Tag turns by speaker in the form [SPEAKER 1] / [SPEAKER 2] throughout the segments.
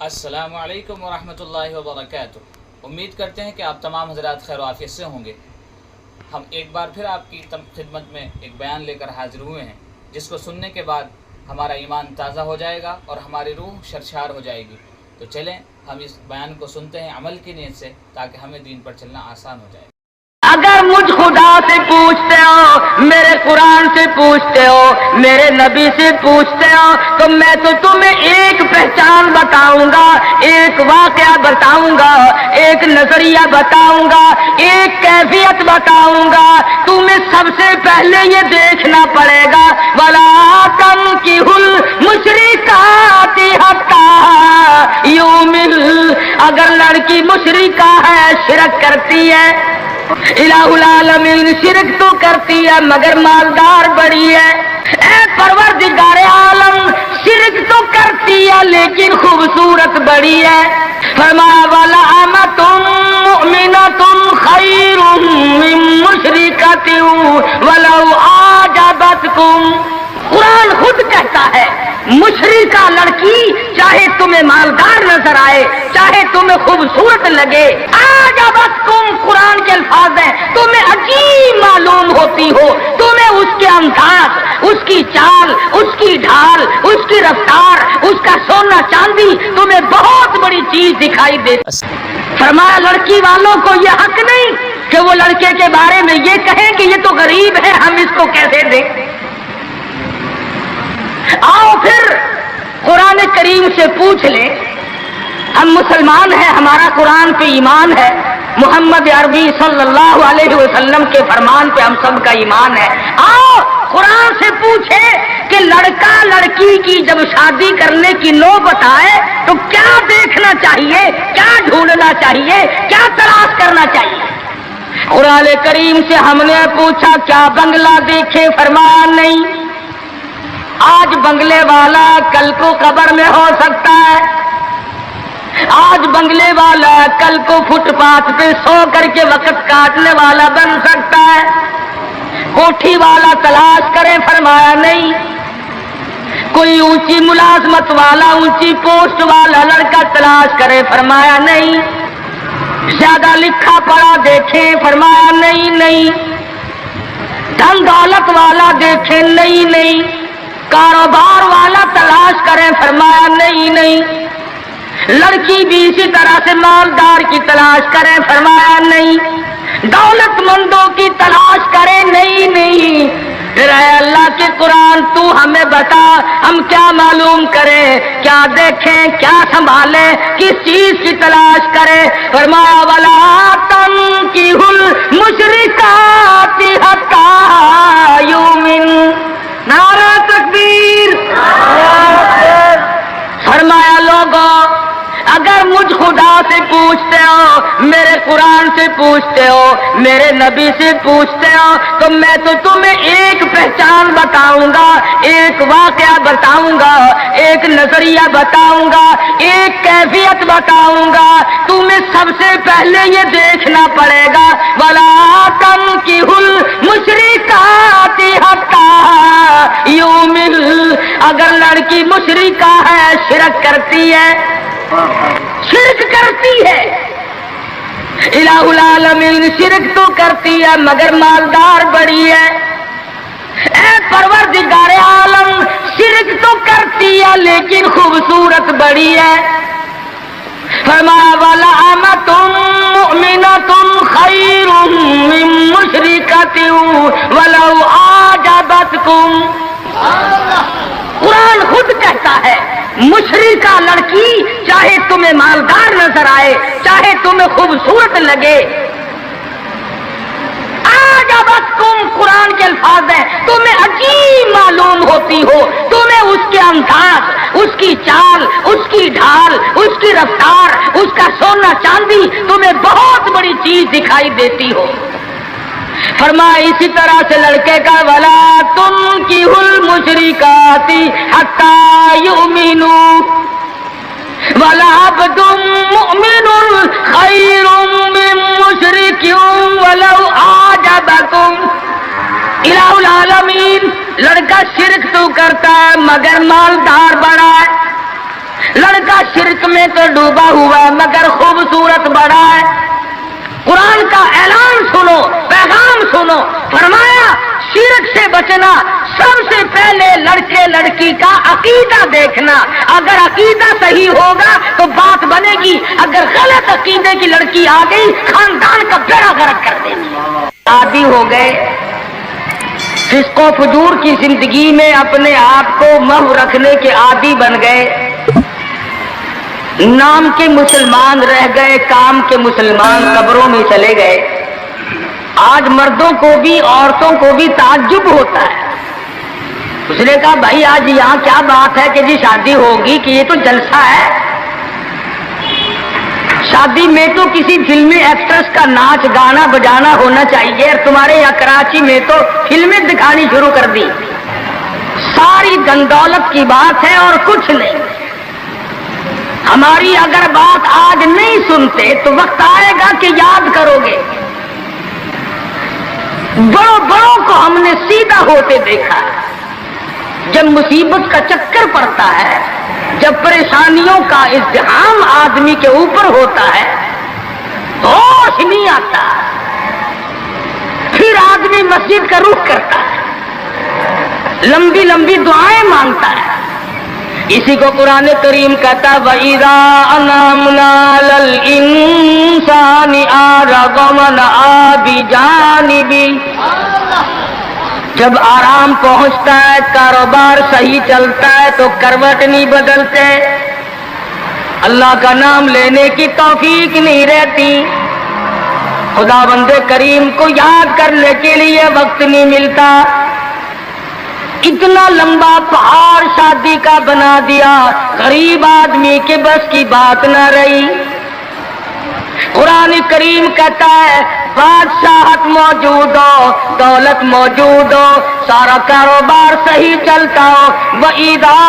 [SPEAKER 1] السلام علیکم ورحمۃ اللہ وبرکاتہ۔ امید کرتے ہیں کہ آپ تمام حضرات خیر و عافیت سے ہوں گے۔ ہم ایک بار پھر آپ کی خدمت میں ایک بیان لے کر حاضر ہوئے ہیں، جس کو سننے کے بعد ہمارا ایمان تازہ ہو جائے گا اور ہماری روح شرشار ہو جائے گی۔ تو چلیں ہم اس بیان کو سنتے ہیں عمل کی نیت سے، تاکہ ہمیں دین پر چلنا آسان ہو جائے۔
[SPEAKER 2] اگر مجھ خدا سے پوچھتے ہو، میرے قرآن سے پوچھتے ہو، میرے نبی سے پوچھتے ہو، تو میں تو تمہیں ایک پہچان بتاؤں گا، ایک واقعہ بتاؤں گا، ایک نظریہ بتاؤں گا، ایک کیفیت بتاؤں گا۔ تمہیں سب سے پہلے یہ دیکھنا پڑے گا وَلَا تَنكِحُوا الْمُشْرِكَاتِ حَتَّىٰ يُؤْمِنَ۔ اگر لڑکی مشرکہ ہے، شرک کرتی ہے، الہ العالمین شرک تو کرتی ہے مگر مالدار بڑی ہے، اے پروردگار عالم شرک تو کرتی ہے لیکن خوبصورت بڑی ہے۔ فرمایا وَلَأَمَةٌ مُؤْمِنَةٌ خَيْرٌ مِّن مُّشْرِكَةٍ وَلَوْ أَعْجَبَتْكُمْ۔ قرآن خود کہتا ہے مشرکہ لڑکی چاہے تمہیں مالدار نظر آئے، چاہے تمہیں خوبصورت لگے، آجابتکم قرآن کے الفاظ ہیں، تمہیں عجیب معلوم ہوتی ہو، تمہیں اس کے انداز، اس کی چال، اس کی ڈھال، اس کی رفتار، اس کا سونا چاندی تمہیں بہت بڑی چیز دکھائی دیتی۔ فرمایا لڑکی والوں کو یہ حق نہیں کہ وہ لڑکے کے بارے میں یہ کہیں کہ یہ تو غریب ہے، ہم اس کو کیسے دیں۔ آؤ پھر قرآن کریم سے پوچھ لیں، ہم مسلمان ہیں، ہمارا قرآن پہ ایمان ہے، محمد عربی صلی اللہ علیہ وسلم کے فرمان پہ ہم سب کا ایمان ہے۔ آؤ قرآن سے پوچھیں کہ لڑکا لڑکی کی جب شادی کرنے کی نوبت آئے تو کیا دیکھنا چاہیے، کیا ڈھونڈنا چاہیے، کیا تلاش کرنا چاہیے۔ قرآن کریم سے ہم نے پوچھا کیا بنگلہ دیکھے، فرمایا نہیں۔ آج بنگلے والا کل کو قبر میں ہو سکتا ہے، آج بنگلے والا کل کو فٹ پاتھ پہ سو کر کے وقت کاٹنے والا بن سکتا ہے۔ کوٹھی والا تلاش کریں، فرمایا نہیں۔ کوئی اونچی ملازمت والا، اونچی پوسٹ والا لڑکا تلاش کرے، فرمایا نہیں۔ زیادہ لکھا پڑھا دیکھیں، فرمایا نہیں۔ دھن دولت والا دیکھیں، نہیں۔ کاروبار والا تلاش کریں، فرمایا نہیں۔ لڑکی بھی اسی طرح سے مالدار کی تلاش کریں، فرمایا نہیں۔ دولت مندوں کی تلاش کریں، نہیں۔ پھر اے اللہ کے قرآن تو ہمیں بتا ہم کیا معلوم کریں، کیا دیکھیں، کیا سنبھالیں، کس چیز کی تلاش کریں۔ فرمایا وَلَا تَنكِحُوا الْمُشْرِكَاتِ حَتَّىٰ يُؤْمِنَ۔ نعرہ تکبیر۔ فرمایا لوگوں اگر مجھ خدا سے پوچھتے ہو، میرے قرآن سے پوچھتے ہو، میرے نبی سے پوچھتے ہو، تو میں تو تمہیں ایک پہچان بتاؤں گا، ایک واقعہ بتاؤں گا، ایک نظریہ بتاؤں گا، ایک کیفیت بتاؤں گا۔ تمہیں سب سے پہلے یہ دیکھنا پڑے گا وَلَا تَنكِحُوا الْمُشْرِكَاتِ حَتَّىٰ يُؤْمِنَ۔ اگر لڑکی مشرکہ ہے، شرک کرتی ہے، الہ العالمین شرک تو کرتی ہے مگر مالدار بڑی ہے، اے پروردگار عالم شرک تو کرتی ہے لیکن خوبصورت بڑی ہے۔ فرمایا وَلَأَمَةٌ مُؤْمِنَةٌ خَيْرٌ مِّن مُّشْرِكَةٍ وَلَوْ أَعْجَبَتْكُمْ۔ قرآن خود کہتا ہے مشرکہ لڑکی چاہے تمہیں مالدار نظر آئے، چاہے تمہیں خوبصورت لگے، آجابتکم قرآن کے الفاظ ہیں، تمہیں عجیب معلوم ہوتی ہو، تمہیں اس کے انداز، اس کی چال، اس کی ڈھال، اس کی رفتار، اس کا سونا چاندی تمہیں بہت بڑی چیز دکھائی دیتی ہو۔ فرمایا اسی طرح سے لڑکے کا وَلَا تُنكِحُوا الْمُشْرِكَاتِ حَتَّىٰ يُؤْمِنُوا وَلَعَبْدٌ مُؤْمِنٌ خَيْرٌ مِّن مُّشْرِكٍ وَلَوْ أَعْجَبَكُمْ۔ الہ العالمین لڑکا شرک تو کرتا ہے مگر مالدار بڑا ہے، لڑکا شرک میں تو ڈوبا ہوا ہے مگر خوبصورت بڑا ہے. قرآن کا اعلان سنو، پیغام سنو. فرمایا شرک سے بچنا، سب سے پہلے لڑکے لڑکی کا عقیدہ دیکھنا. اگر عقیدہ صحیح ہوگا تو بات بنے گی، اگر غلط عقیدے کی لڑکی آ گئی خاندان کا بیڑا غرق کر دے گی. عادی ہو گئے فسق و فجور کی زندگی میں، اپنے آپ کو محو رکھنے کے عادی بن گئے. نام کے مسلمان رہ گئے، کام کے مسلمان قبروں میں چلے گئے. آج مردوں کو بھی عورتوں کو بھی تعجب ہوتا ہے. اس نے کہا بھائی آج یہاں کیا بات ہے کہ جی شادی ہوگی کہ یہ تو جلسہ ہے. شادی میں تو کسی فلمی ایکٹریس کا ناچ گانا بجانا ہونا چاہیے، اور تمہارے یہاں کراچی میں تو فلمیں دکھانی شروع کر دی. ساری گندولت کی بات ہے اور کچھ نہیں. ہماری اگر بات آج نہیں سنتے تو وقت آئے گا کہ یاد کرو گے. بڑوں بڑوں کو ہم نے سیدھا ہوتے دیکھا. جب مصیبت کا چکر پڑتا ہے، جب پریشانیوں کا ازدحام آدمی کے اوپر ہوتا ہے، ہوش نہیں آتا، پھر آدمی مسجد کا رخ کرتا ہے، لمبی لمبی دعائیں مانگتا ہے. اسی کو قرآن کریم کہتا وَإِذَا أَنْعَمْنَا عَلَى الْإِنسَانِ أَعْرَضَ وَنَأَىٰ بِجَانِبِهِ. جب آرام پہنچتا ہے، کاروبار صحیح چلتا ہے تو کروٹ نہیں بدلتے، اللہ کا نام لینے کی توفیق نہیں رہتی، خدا بندے کریم کو یاد کرنے کے لیے وقت نہیں ملتا. اتنا لمبا پہاڑ شادی کا بنا دیا، غریب آدمی کے بس کی بات نہ رہی. قرآن کریم کہتا ہے بادشاہت موجود ہو، دولت موجود ہو، سارا کاروبار صحیح چلتا ہو، وَإِذَا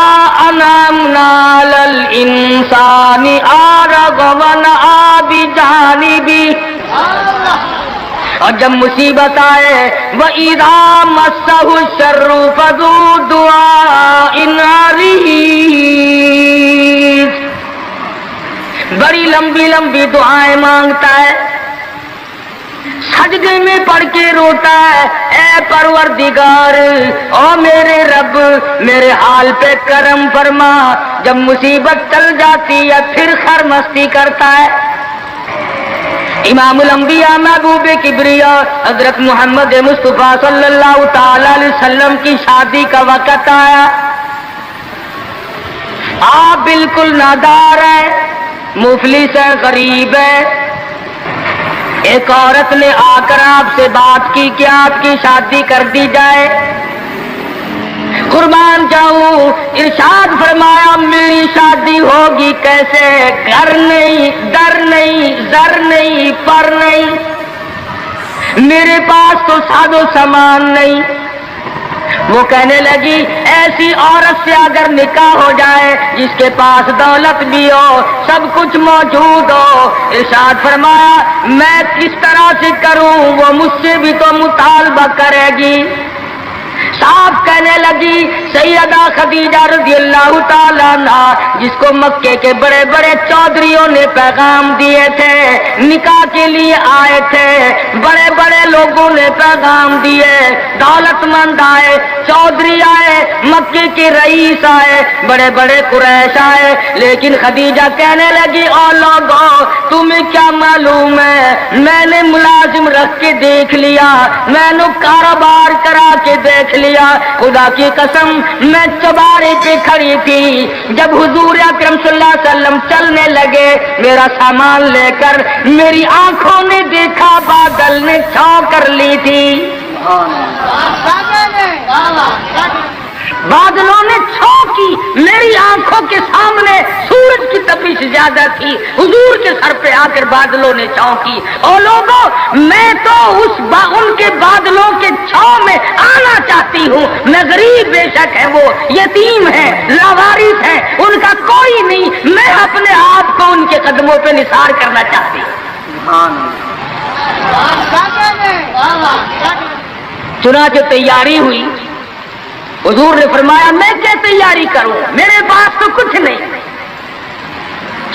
[SPEAKER 2] أَنْعَمْنَا عَلَى الْإِنسَانِ أَعْرَضَ وَنَأَىٰ بِجَانِبِهِ. اور جب مصیبت آئے وَإِذَا مَسَّهُ الشَّرُّ فَذُو دُعَاءٍ عَرِيضٍ. بڑی لمبی لمبی دعائیں مانگتا ہے، سجدے میں پڑھ کے روتا ہے اے پروردگار، او میرے رب میرے حال پہ کرم فرما. جب مصیبت چل جاتی ہے پھر خرمستی کرتا ہے. امام الانبیاء محبوب کبریا حضرت محمد مصطفیٰ صلی اللہ تعالی علیہ وسلم کی شادی کا وقت آیا. آپ بالکل نادار ہیں، مفلس ہے، غریب ہے. ایک عورت نے آ کر آپ سے بات کی کہ آپ کی شادی کر دی جائے. قربان جاؤں، ارشاد فرمایا میری شادی ہوگی کیسے؟ گھر نہیں، در نہیں، زر نہیں، پر نہیں، میرے پاس تو سادو سامان نہیں. وہ کہنے لگی ایسی عورت سے اگر نکاح ہو جائے جس کے پاس دولت بھی ہو، سب کچھ موجود ہو، ارشاد فرمایا میں کس طرح سے کروں؟ وہ مجھ سے بھی تو مطالبہ کرے گی. صاحب کہنے لگی سیدہ خدیجہ رضی اللہ تعالیٰ عنہ، جس کو مکے کے بڑے بڑے چودھریوں نے پیغام دیے تھے، نکاح کے لیے آئے تھے، بڑے بڑے لوگوں نے پیغام دیے، دولت مند آئے، چودھری آئے، مکے کے رئیس آئے، بڑے بڑے قریش آئے، لیکن خدیجہ کہنے لگی او لوگوں تمہیں کیا معلوم ہے، میں نے ملازم رکھ کے دیکھ لیا، میں نے کاروبار کرا کے دیکھ لیا، خدا کی قسم میں چوبارے پہ کھڑی تھی، جب حضور اکرم صلی اللہ علیہ وسلم چلنے لگے میرا سامان لے کر، میری آنکھوں نے دیکھا بادل نے چھاؤ کر لی تھی، بادلوں نے چھاؤ کی، میری آنکھوں کے سامنے سورج کی تپش زیادہ تھی، حضور کے سر پہ آ کر بادلوں نے چھاؤ کی. اور لوگوں میں تو ان کے بادلوں کے چھاؤ میں آنا چاہتی ہوں. میں غریب بے شک ہے، وہ یتیم ہے، لاوارث ہے، ان کا کوئی نہیں، میں اپنے آپ کو ان کے قدموں پہ نثار کرنا چاہتی ہوں. چنانچہ تیاری ہوئی. حضور نے فرمایا میں کیا تیاری کروں، میرے پاس تو کچھ نہیں.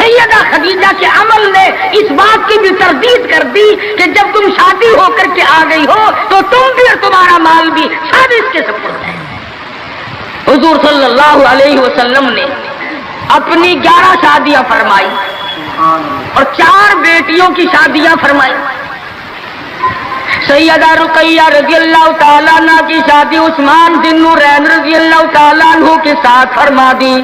[SPEAKER 2] سیدہ خدیجہ کے عمل نے اس بات کی بھی تردید کر دی کہ جب تم شادی ہو کر کے آ گئی ہو تو تم بھی اور تمہارا مال بھی سب اس کے سپرد ہے۔ حضور صلی اللہ علیہ وسلم نے اپنی 11 شادیاں فرمائی اور 4 بیٹیوں کی شادیاں فرمائی۔ سیدہ رقیہ رضی اللہ تعالیٰ عنہ کی شادی عثمان بن نورین رضی اللہ تعالیٰ عنہ کے ساتھ فرما دی۔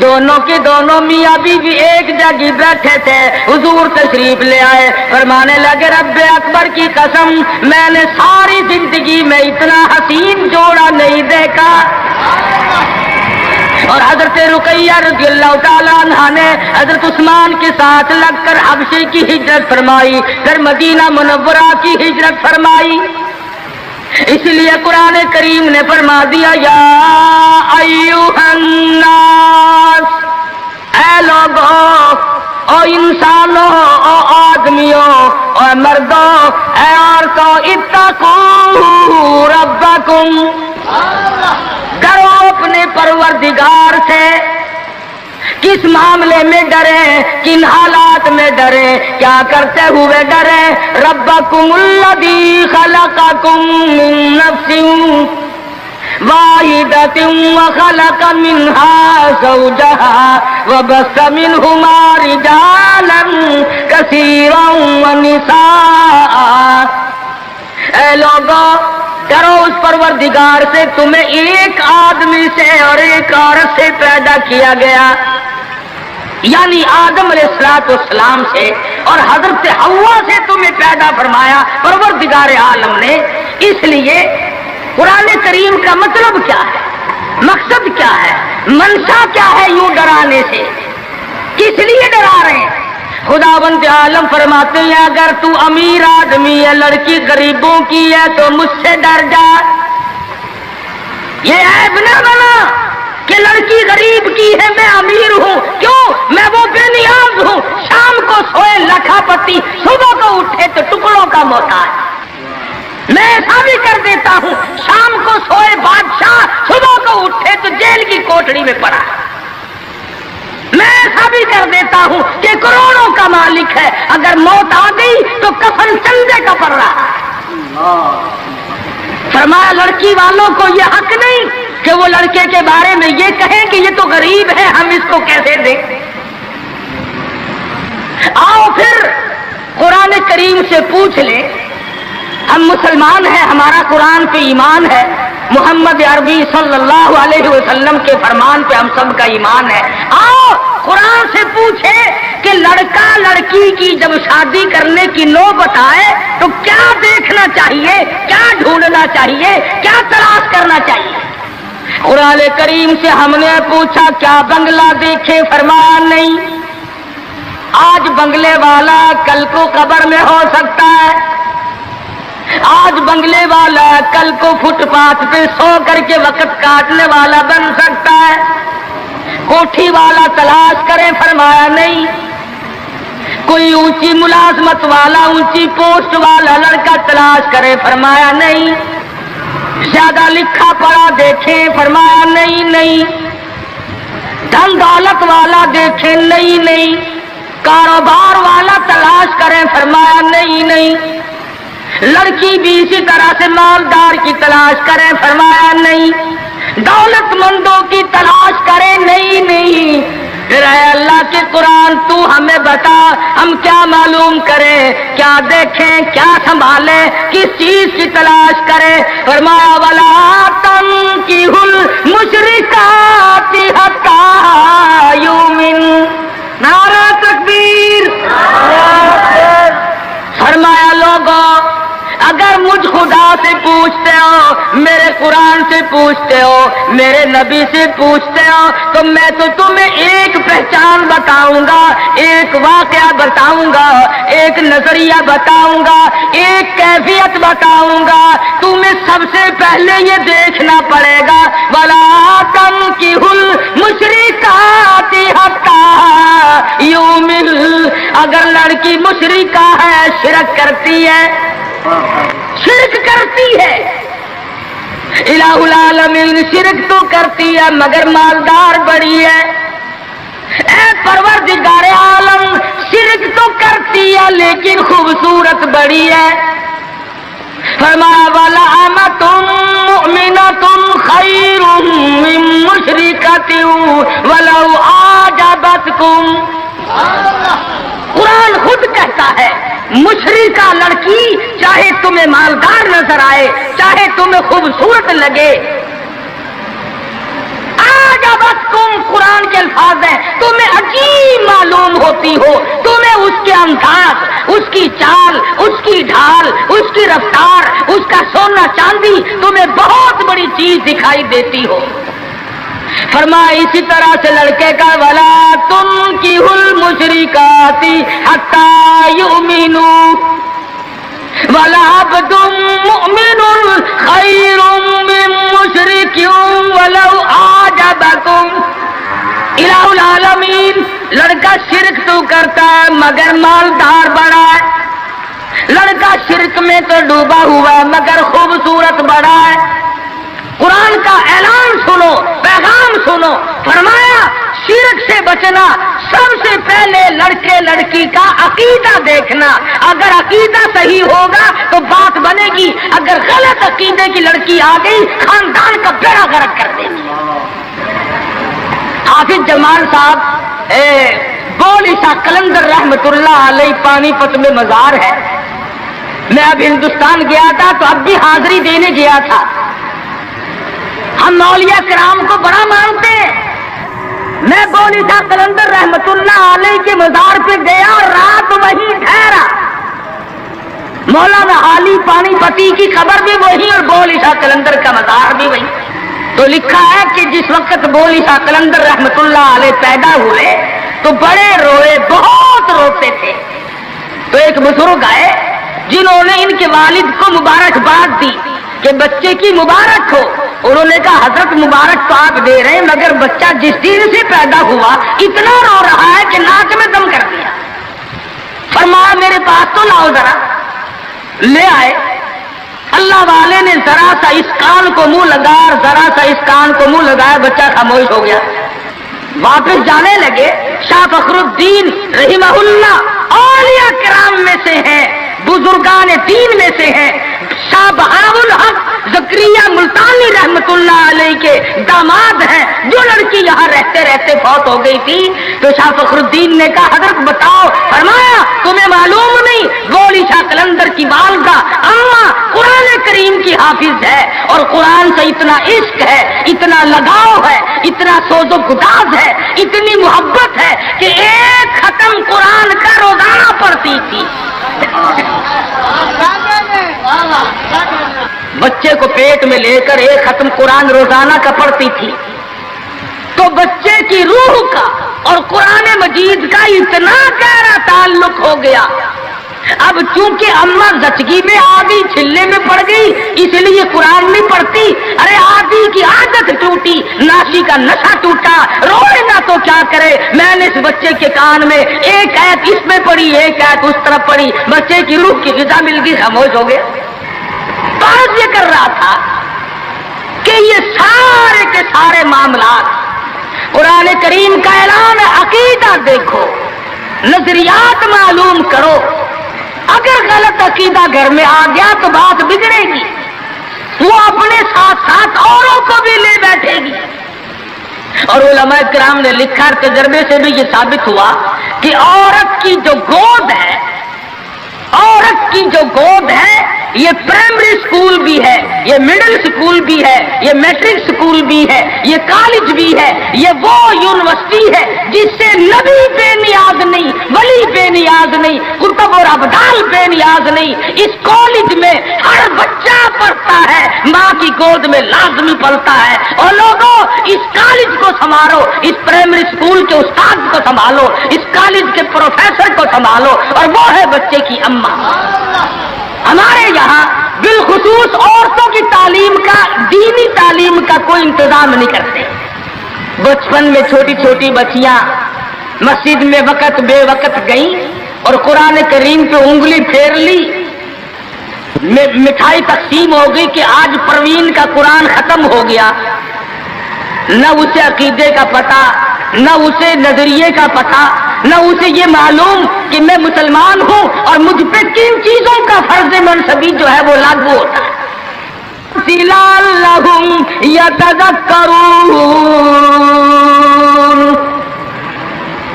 [SPEAKER 2] دونوں کے دونوں میاں بیوی ایک جگہ بیٹھے تھے، حضور تشریف لے آئے، فرمانے لگے رب اکبر کی قسم میں نے ساری زندگی میں اتنا حسین جوڑا نہیں دیکھا۔ اور حضرت رقیہ رضی اللہ تعالیٰ عنہ نے حضرت عثمان کے ساتھ لگ کر حبشے کی ہجرت فرمائی، پھر مدینہ منورہ کی ہجرت فرمائی۔ اس لیے قرآن کریم نے فرما دیا یا ایھا الناس، اے لوگوں، او انسانوں، او آدمیوں، او مردوں، اے عورتوں، اتقوا ربکم، ڈرو اپنے پروردگار سے۔ کس معاملے میں ڈریں؟ کن حالات میں ڈریں؟ کیا کرتے ہوئے ڈریں؟ ربکم الذی خلقکم من نفس واحدۃ وخلق منها زوجها وبث منهما رجالا کثیرا ونساء۔ اے لوگوں، ڈرو اس پروردگار سے، تمہیں ایک آدمی سے اور ایک عورت سے پیدا کیا گیا، یعنی آدم علیہ السلام سے اور حضرت حوا سے تمہیں پیدا فرمایا پروردگار عالم نے۔ اس لیے قرآن کریم کا مطلب کیا ہے، مقصد کیا ہے، منشا کیا ہے یوں ڈرانے سے، کس لیے ڈرا رہے ہیں؟ خداوند عالم فرماتے ہیں اگر تو امیر آدمی ہے، لڑکی غریبوں کی ہے تو مجھ سے ڈر جا۔ یہ عیب نہ بنا کہ لڑکی غریب کی ہے میں امیر ہوں، کیوں؟ میں وہ بے نیاز ہوں، شام کو سوئے لکھا پتی، صبح کو اٹھے تو ٹکڑوں کا محتاج۔ میں ایسا بھی کر دیتا ہوں، شام کو سوئے بادشاہ، صبح کو اٹھے تو جیل کی کوٹڑی میں پڑا۔ میں ایسا بھی کر دیتا ہوں کہ کروڑوں کا مالک ہے، اگر موت آ گئی تو کفن چندے کا پڑ رہا ہے۔ فرمایا لڑکی والوں کو یہ حق نہیں کہ وہ لڑکے کے بارے میں یہ کہیں کہ یہ تو غریب ہے، ہم اس کو کیسے دیں۔ آؤ پھر قرآن کریم سے پوچھ لیں، ہم مسلمان ہیں، ہمارا قرآن پہ ایمان ہے، محمد عربی صلی اللہ علیہ وسلم کے فرمان پہ ہم سب کا ایمان ہے۔ آؤ قرآن سے پوچھے کہ لڑکا لڑکی کی جب شادی کرنے کی نوبت آئے تو کیا دیکھنا چاہیے، کیا ڈھونڈنا چاہیے، کیا تلاش کرنا چاہیے۔ قرآن کریم سے ہم نے پوچھا کیا بنگلہ دیکھے، فرمایا نہیں۔ آج بنگلے والا کل کو قبر میں ہو سکتا ہے، آج بنگلے والا کل کو فٹ پاتھ پہ سو کر کے وقت کاٹنے والا بن سکتا ہے۔ کوٹھی والا تلاش کرے، فرمایا نہیں۔ کوئی اونچی ملازمت والا، اونچی پوسٹ والا لڑکا تلاش کرے، فرمایا نہیں۔ زیادہ لکھا پڑھا دیکھے، فرمایا نہیں۔ دھن دولت والا دیکھے، نہیں۔ کاروبار والا تلاش کرے، فرمایا نہیں۔ لڑکی بھی اسی طرح سے مالدار کی تلاش کرے، فرمایا نہیں۔ دولت مندوں کی تلاش کرے، نہیں۔ پھر اے اللہ کے قرآن تو ہمیں بتا، ہم کیا معلوم کریں، کیا دیکھیں، کیا سنبھالیں، کس چیز کی تلاش کریں؟ فرمایا وَلَا تَنكِحُوا الْمُشْرِكَاتِ حَتَّىٰ يُؤْمِنَّ۔ نعرہ تکبیر! فرمایا لوگوں اگر مجھ خدا سے پوچھتے ہو، میرے قرآن سے پوچھتے ہو، میرے نبی سے پوچھتے ہو تو میں تو تمہیں ایک پہچان بتاؤں گا، ایک واقعہ بتاؤں گا، ایک نظریہ بتاؤں گا، ایک کیفیت بتاؤں گا۔ تمہیں سب سے پہلے یہ دیکھنا پڑے گا وَلَا تَنكِحُوا الْمُشْرِكَاتِ حَتَّىٰ يُؤْمِنَّ۔ اگر لڑکی مشرکہ ہے، شرک کرتی ہے، الہ العالمین شرک تو کرتی ہے مگر مالدار بڑی ہے، اے پروردگار عالم، شرک تو کرتی ہے لیکن خوبصورت بڑی ہے۔ فرمایا وَلَأَمَةٌ مُؤْمِنَةٌ خَيْرٌ مِّن مُشْرِكَةٍ وَلَوْ أَعْجَبَتْكُمْ۔ قرآن خود کہتا ہے مشرکہ لڑکی چاہے تمہیں مالدار نظر آئے، چاہے تمہیں خوبصورت لگے، آجابتکم قرآن کے الفاظ ہیں، تمہیں عجیب معلوم ہوتی ہو، تمہیں اس کے انداز، اس کی چال، اس کی ڈھال، اس کی رفتار، اس کا سونا چاندی تمہیں بہت بڑی چیز دکھائی دیتی ہو۔ فرمایا اسی طرح سے لڑکے کا وَلَا تُنْكِحُوا الْمُشْرِكَاتِ حَتَّى يُؤْمِنُوا وَلَعَبْدٌ مُؤْمِنٌ خَيْرٌ مِّن مُشْرِكٍ وَلَوْ أَعْجَبَكُمْ۔ الہ العالمین، لڑکا شرک تو کرتا ہے مگر مالدار بڑا ہے، لڑکا شرک میں تو ڈوبا ہوا ہے مگر خوبصورت بڑا ہے۔ قرآن کا اعلان سنو، پیغام سنو، فرمایا شرک سے بچنا، سب سے پہلے لڑکے لڑکی کا عقیدہ دیکھنا، اگر عقیدہ صحیح ہوگا تو بات بنے گی، اگر غلط عقیدے کی لڑکی آ گئی خاندان کا بیڑا غرق کر دے گی۔ حافظ جمال صاحب بولی شاہ قلندر رحمت اللہ علیہ پانی پت میں مزار ہے، میں اب ہندوستان گیا تھا تو اب بھی حاضری دینے گیا تھا۔ ہم اولیاء کرام کو بڑا مانتے ہیں، میں بولی شاہ قلندر رحمت اللہ علیہ کے مزار پہ گیا اور رات وہیں ٹھہرا۔ مولانا علی پانی پتی کی قبر بھی وہی اور بولی شاہ قلندر کا مزار بھی وہی۔ تو لکھا ہے کہ جس وقت بولی شاہ قلندر رحمت اللہ علیہ پیدا ہوئے تو بڑے روئے، بہت روتے تھے۔ تو ایک بزرگ آئے جنہوں نے ان کے والد کو مبارکباد دی کہ بچے کی مبارک ہو۔ انہوں نے کہا حضرت مبارک تو آپ دے رہے ہیں مگر بچہ جس دن سے پیدا ہوا اتنا رو رہا ہے کہ ناک میں دم کر دیا۔ فرمایا میرے پاس تو لاؤ ذرا، لے آئے۔ اللہ والے نے ذرا سا اس کان کو منہ لگایا، ذرا سا اس کان کو منہ لگایا، بچہ خاموش ہو گیا۔ واپس جانے لگے۔ شاہ فخر الدین رحمہ اللہ اولیاء کرام میں سے ہیں، بزرگان دین میں سے ہیں۔ شاہ بہاء الحق زکریا ملتانی رحمت اللہ علیہ کے داماد ہیں، جو لڑکی یہاں رہتے رہتے فوت ہو گئی تھی۔ تو شاہ فخر الدین نے کہا حضرت بتاؤ، فرمایا تمہیں معلوم نہیں بولی شاہ قلندر کی والدہ اماں قرآن کریم کی حافظ ہے، اور قرآن سے اتنا عشق ہے، اتنا لگاؤ ہے، اتنا سوز و گداز ہے، اتنی محبت ہے کہ ایک ختم قرآن کا روزانہ پڑھتی تھی۔ بچے کو پیٹ میں لے کر ایک ختم قرآن روزانہ کا پڑھتی تھی۔ تو بچے کی روح کا اور قرآن مجید کا اتنا گہرا تعلق ہو گیا۔ اب چونکہ اماں زچگی میں آدھی چھلے میں پڑ گئی اس لیے قرآن نہیں پڑھتی۔ ارے آدھی کی عادت ٹوٹی، ناشی کا نشہ ٹوٹا، روئے نہ تو کیا کرے۔ میں نے اس بچے کے کان میں ایک آیت اس میں پڑھی، ایک آیت اس طرف پڑھی، بچے کی روح کی غذا مل گئی، خاموش ہو گیا۔ بات یہ کر رہا تھا کہ یہ سارے کے سارے معاملات قرآن کریم کا اعلان ہے، عقیدہ دیکھو، نظریات معلوم کرو۔ اگر غلط عقیدہ گھر میں آ گیا تو بات بگڑے گی، وہ اپنے ساتھ ساتھ اوروں کو بھی لے بیٹھے گی۔ اور علماء کرام نے لکھا، تجربے سے بھی یہ ثابت ہوا کہ عورت کی جو گود ہے، عورت کی جو گود ہے، یہ پرائمری سکول بھی ہے، یہ مڈل سکول بھی ہے، یہ میٹرک سکول بھی ہے، یہ کالج بھی ہے، یہ وہ یونیورسٹی ہے جس سے نبی بے نیاز نہیں، ولی بے نیاز نہیں، کتب اور ابدال بے نیاز نہیں۔ اس کالج میں ہر بچہ پڑھتا ہے، ماں کی گود میں لازمی پلتا ہے۔ اور لوگوں اس کالج کو سنبھالو، اس پرائمری سکول کے استاد کو سنبھالو، اس کالج کے پروفیسر کو سنبھالو، اور وہ ہے بچے کی اماں۔ ہمارے یہاں بالخصوص عورتوں کی تعلیم کا، دینی تعلیم کا کوئی انتظام نہیں کرتے۔ بچپن میں چھوٹی چھوٹی بچیاں مسجد میں وقت بے وقت گئیں اور قرآن کریم پہ انگلی پھیر لی، مٹھائی تقسیم ہو گئی کہ آج پروین کا قرآن ختم ہو گیا۔ نہ اسے عقیدے کا پتہ، نہ اسے نظریے کا پتہ، نہ اسے یہ معلوم کہ میں مسلمان ہوں اور مجھ پہ کن چیزوں کا فرض منصبی جو ہے وہ لاگو ہوتا ہے۔ لعلہم یتذکرون،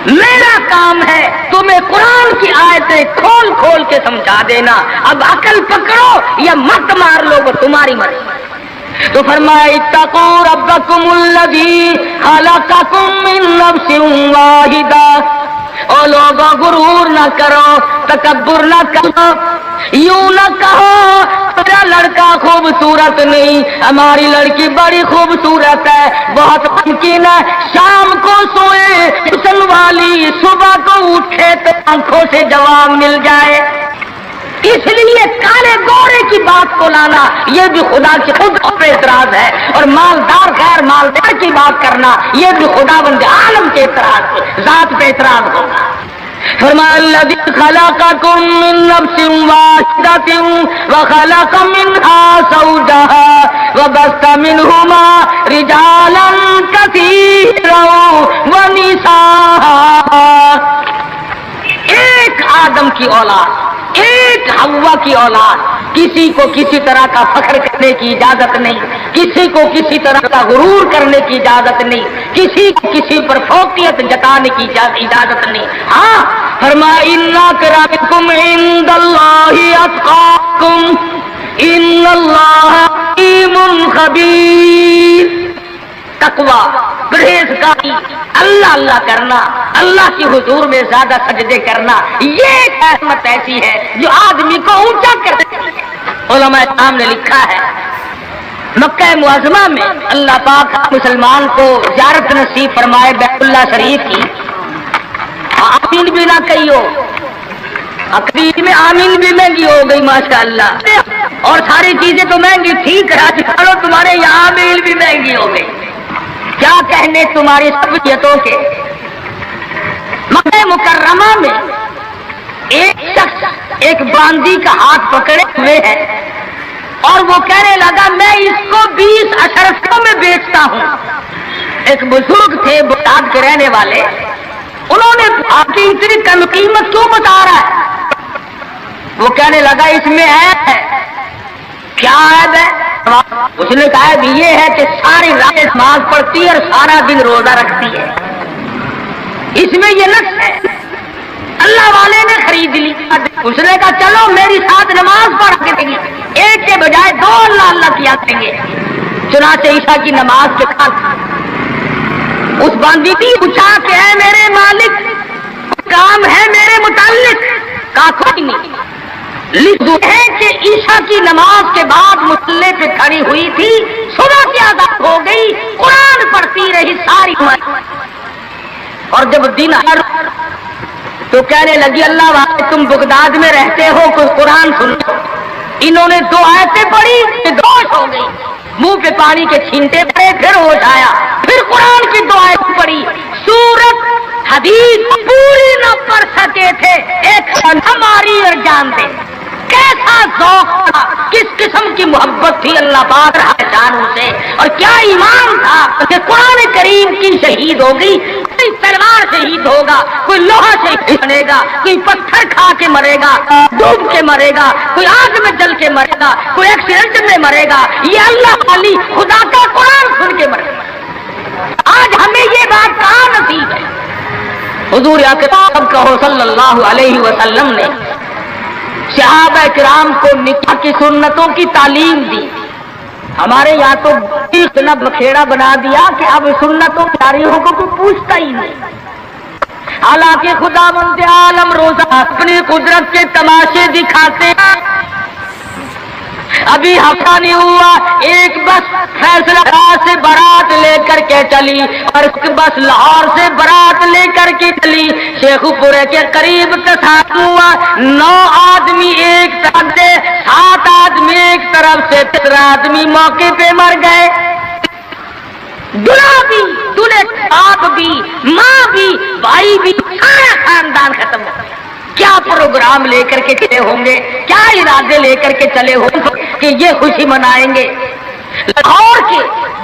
[SPEAKER 2] میرا کام ہے تمہیں قرآن کی آیتیں کھول کھول کے سمجھا دینا، اب عقل پکڑو یا مت مار لو وہ تمہاری مرضی۔ تو فرمایا اتقوا ربکم الذی خلقکم من نفس واحدہ، او لوگوں غرور نہ کرو، تکبر نہ کرو، یوں نہ کہو میرا لڑکا خوبصورت نہیں، ہماری لڑکی بڑی خوبصورت ہے، بہت ممکن ہے شام کو سوئے حسن والی صبح کو اٹھے تو آنکھوں سے جواب مل جائے، اس لیے کالے گورے کی بات کو لانا یہ بھی خدا کی خود پہ اعتراض ہے، اور مالدار غیر مالدار کی بات کرنا یہ بھی خدا بند عالم کے اعتراض ذات پہ اعتراض ہوگا۔ فرمایا الذی خلقکم من نفس واحدۃ وخلق منها زوجها وبث منهما رجالا کثیرا ونساء، ایک آدم کی اولاد، ایک حوا کی اولاد، کسی کو کسی طرح کا فخر کرنے کی اجازت نہیں، کسی کو کسی طرح کا غرور کرنے کی اجازت نہیں، کسی کو کسی پر فوقیت جتانے کی اجازت نہیں۔ ہاں فرمایا ان اکرمکم عند اللہ اتقاکم ان اللہ علیم خبیر، تقویٰ، پرہیزگاری، اللہ اللہ کرنا، اللہ کی حضور میں زیادہ سجدے کرنا، یہ رحمت ایسی ہے جو آدمی کو اونچا کرتی ہے۔ علماء کرام نے لکھا ہے مکہ معظمہ میں اللہ پاک مسلمان کو زیارت نصیب فرمائے بیت اللہ شریف کی، آمین بھی نہ کہیو، عقید میں آمین بھی مہنگی ہو گئی ماشاءاللہ، اور ساری چیزیں تو مہنگی، ٹھیک ہے چلو تمہارے یہاں آمین بھی مہنگی ہو گئی، کیا کہنے تمہاری سبیتوں کے۔ مکہ مکرمہ میں ایک شخص ایک باندی کا ہاتھ پکڑے ہوئے ہے اور وہ کہنے لگا میں اس کو 20 اشرفیوں میں بیچتا ہوں۔ ایک بزرگ تھے بغداد کے رہنے والے، انہوں نے آپ کی اتنی کم قیمت کیوں بتا رہا ہے؟ وہ کہنے لگا اس میں ہے کیا عیب ہے؟ اس نے کہا یہ ہے کہ ساری رات نماز پڑھتی ہے اور سارا دن روزہ رکھتی ہے، اس میں یہ نقص ہے۔ اللہ والے نے خرید لی، اس نے کہا چلو میری ساتھ نماز پڑھ کے دیں گے، ایک کے بجائے 2 اللہ اللہ کیا کریں گے۔ چنانچہ عشاء کی نماز کے بعد اس باندی نے پوچھا کہ اے میرے مالک کام ہے میرے متعلق؟ کہا کوئی نہیں، لکھ دو ہے کہ عشاء کی نماز کے بعد مصلی پہ کھڑی ہوئی تھی، صبح کی آزاد ہو گئی، قرآن پڑھتی رہی ساری عمر، اور جب دن آیا تو کہنے لگی اللہ والے تم بغداد میں رہتے ہو کوئی قرآن سن لو۔ انہوں نے 2 آیتیں پڑھی، ہوش ہو گئی، منہ پہ پانی کے چھینٹے پڑے، پھر ہوش آیا، پھر قرآن کی 2 آیتیں پڑھی، سورت حدیث پوری نہ پڑھ سکے تھے، ایک ہماری اور جان دے، کیسا ذوق تھا، کس قسم کی محبت تھی اللہ پاک جانوں سے، اور کیا ایمان تھا کہ قرآن کریم کی شہید ہو گئی، کوئی تلوار شہید ہوگا، کوئی لوہا شہید بنے گا، کوئی پتھر کھا کے مرے گا، ڈوب کے مرے گا، کوئی آگ میں جل کے مرے گا، کوئی ایکسیڈنٹ میں مرے گا، یہ اللہ والی خدا کا قرآن سن کے مرے گا۔ آج ہمیں یہ بات کہاں نصیب ہے؟ حضور اکرم کہو صلی اللہ علیہ وسلم نے صحابہ کرام کو نکاح کی سنتوں کی تعلیم دی، ہمارے یہاں تو اتنا بکھیڑا بنا دیا کہ اب سنتوں تاریخوں کو کوئی پوچھتا ہی نہیں۔ حالانکہ خدا بند عالم روزہ اپنی قدرت کے تماشے دکھاتے ہیں۔ ابھی ہفتہ نہیں ہوا ایک بس فیصلہ سے بارات لے کر کے چلی، اور بس لاہور سے بارات لے کر کے چلی، شیخ پورے کے قریب تصادم ہوا، 9 آدمی ایک طرف سے، 7 آدمی ایک طرف سے، 13 آدمی موقع پہ مر گئے، دلہا بھی، دلہے باپ بھی، ماں بھی، بھائی بھی، سارا خاندان ختم ہو گیا۔ کیا پروگرام لے کر کے چلے ہوں گے، کیا ارادے لے کر کے چلے ہوں گے کہ یہ خوشی منائیں گے؟ لاہور کے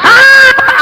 [SPEAKER 2] 7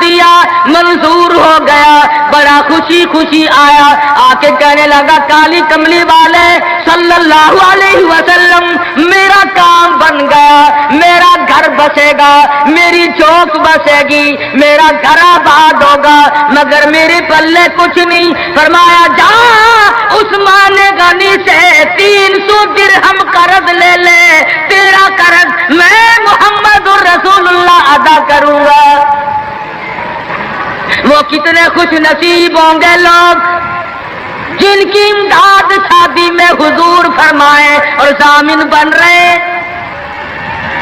[SPEAKER 2] دیا منظور ہو گیا، بڑا خوشی خوشی آیا، آ کے کہنے لگا کالی کملی والے صلی اللہ علیہ وسلم میرا کام بن گیا، میرا گھر بسے گا، میری چوک بسے گی، میرا گھر آباد ہوگا، مگر میرے پلے کچھ نہیں۔ فرمایا جا عثمان غنی سے 300 درہم قرض لے لے، تیرا قرض میں محمد الرسول اللہ ادا کروں گا۔ وہ کتنے خوش نصیب ہوں گے لوگ جن کی امداد شادی میں حضور فرمائے اور ضامن بن رہے۔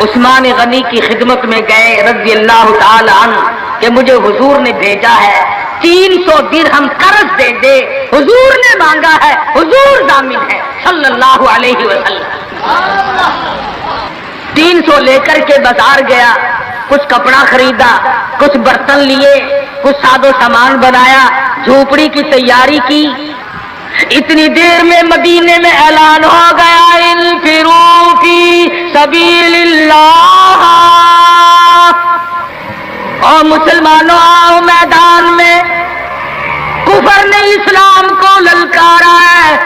[SPEAKER 2] عثمان غنی کی خدمت میں گئے رضی اللہ تعالی عنہ کہ مجھے حضور نے بھیجا ہے 300 درہم قرض دے دے، حضور نے مانگا ہے، حضور ضامن ہے صلی اللہ علیہ وسلم۔ 300 لے کر کے بازار گیا، کچھ کپڑا خریدا، کچھ برتن لیے، کچھ سادو سامان بنایا، جھوپڑی کی تیاری کی۔ اتنی دیر میں مدینے میں اعلان ہو گیا انفروا فی سبیل اللہ، اور مسلمانوں آؤ میدان میں، کفر نے اسلام کو للکارا ہے،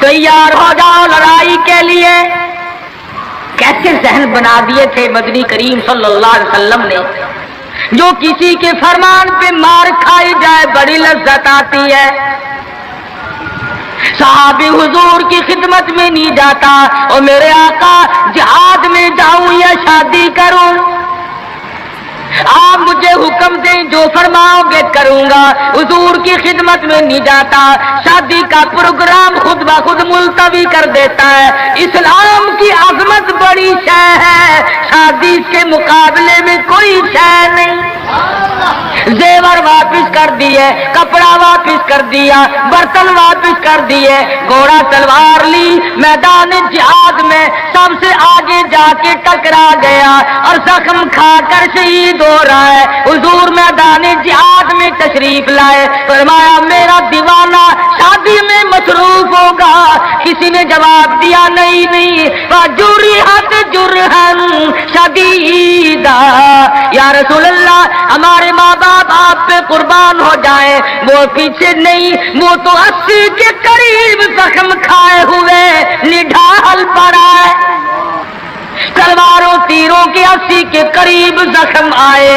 [SPEAKER 2] تیار ہو جاؤ لڑائی کے لیے۔ کیسے ذہن بنا دیے تھے مدنی کریم صلی اللہ علیہ وسلم نے، جو کسی کے فرمان پہ مار کھائی جائے بڑی لذت آتی ہے۔ صحابی حضور کی خدمت میں نہیں جاتا اور میرے آقا جہاد میں جاؤں یا شادی کروں، آپ مجھے حکم دیں جو فرماؤ گے کروں گا۔ حضور کی خدمت میں نہیں جاتا، شادی کا پروگرام خود بخود ملتوی کر دیتا ہے۔ اسلام کی عظمت بڑی شے ہے، شادی کے مقابلے میں کوئی شے نہیں۔ زیور واپس کر دیے، کپڑا واپس کر دیا، برتن واپس کر دیے، گھوڑا تلوار لی، میدان جہاد میں سب سے آگے جا کے ٹکرا گیا اور زخم کھا کر شہید ہو رہا ہے۔ حضور میدان جہاد میں تشریف لائے، فرمایا میرا دیوانہ شادی میں مصروف ہوگا۔ کسی نے جواب دیا نہیں، فجرحت جرحا شدیدا، یا رسول اللہ ہمارے ماں باپ آپ پہ قربان ہو جائیں، وہ پیچھے نہیں، وہ تو 80 کے قریب زخم کھائے ہوئے نڈھال پڑا ہے، تلواروں تیروں کے 80 کے قریب زخم آئے۔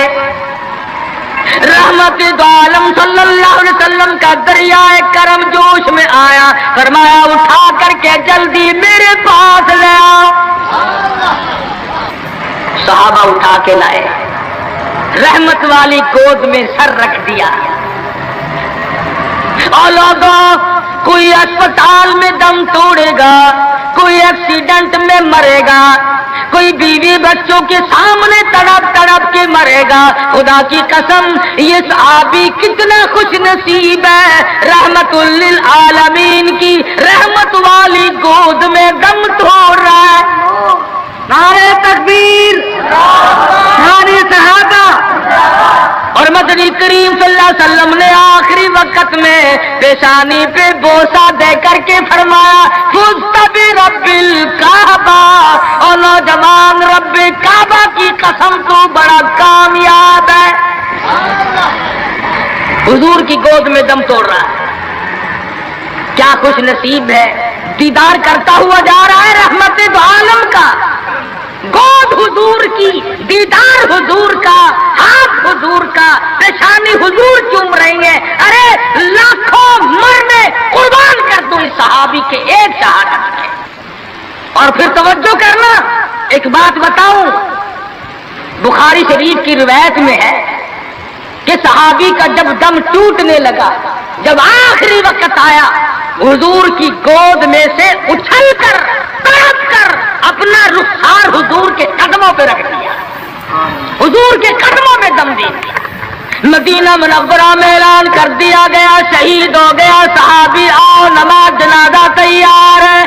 [SPEAKER 2] رحمت دو عالم صلی اللہ علیہ وسلم کا دریائے کرم جوش میں آیا، فرمایا اٹھا کر کے جلدی میرے پاس لے آؤ۔ صحابہ اٹھا کے لائے، رحمت والی گود میں سر رکھ دیا۔ اور لوگوں، کوئی اسپتال میں دم توڑے گا، کوئی ایکسیڈنٹ میں مرے گا، کوئی بیوی بچوں کے سامنے تڑپ تڑپ کے مرے گا۔ خدا کی قسم یہ صحابی کتنا خوش نصیب ہے، رحمت للعالمین کی رحمت والی گود میں دم توڑ رہا ہے۔ نعرہ تکبیر، نعرہ صحابہ۔ اور مدنی کریم صلی اللہ علیہ وسلم نے آخری وقت میں پیشانی پہ بوسہ دے کر کے فرمایا فزت برب الکعبہ، اور نوجوان رب کعبہ کی قسم تو بڑا کامیاب ہے۔ حضور کی گود میں دم توڑ رہا ہے، کیا خوش نصیب ہے، دیدار کرتا ہوا جا رہا ہے رحمت دو عالم کا، گود حضور کی، دیدار حضور کا، ہاتھ حضور کا، پیشانی حضور چوم رہی ہے۔ ارے لاکھوں مرنے قربان کر دوں اس صحابی کے ایک شہادت میں۔ اور پھر توجہ کرنا، ایک بات بتاؤں، بخاری شریف کی روایت میں ہے کہ صحابی کا جب دم ٹوٹنے لگا، جب آخری وقت آیا، حضور کی گود میں سے اچھل کر تڑپ کر اپنا رخسار حضور کے قدموں پہ رکھ دیا، حضور کے قدموں میں دم دے دیا۔ مدینہ منورہ میں اعلان کر دیا گیا شہید ہو گیا صحابی، آؤ نماز جنازہ تیار ہے۔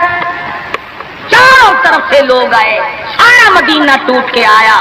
[SPEAKER 2] چاروں طرف سے لوگ آئے، سارا مدینہ ٹوٹ کے آیا،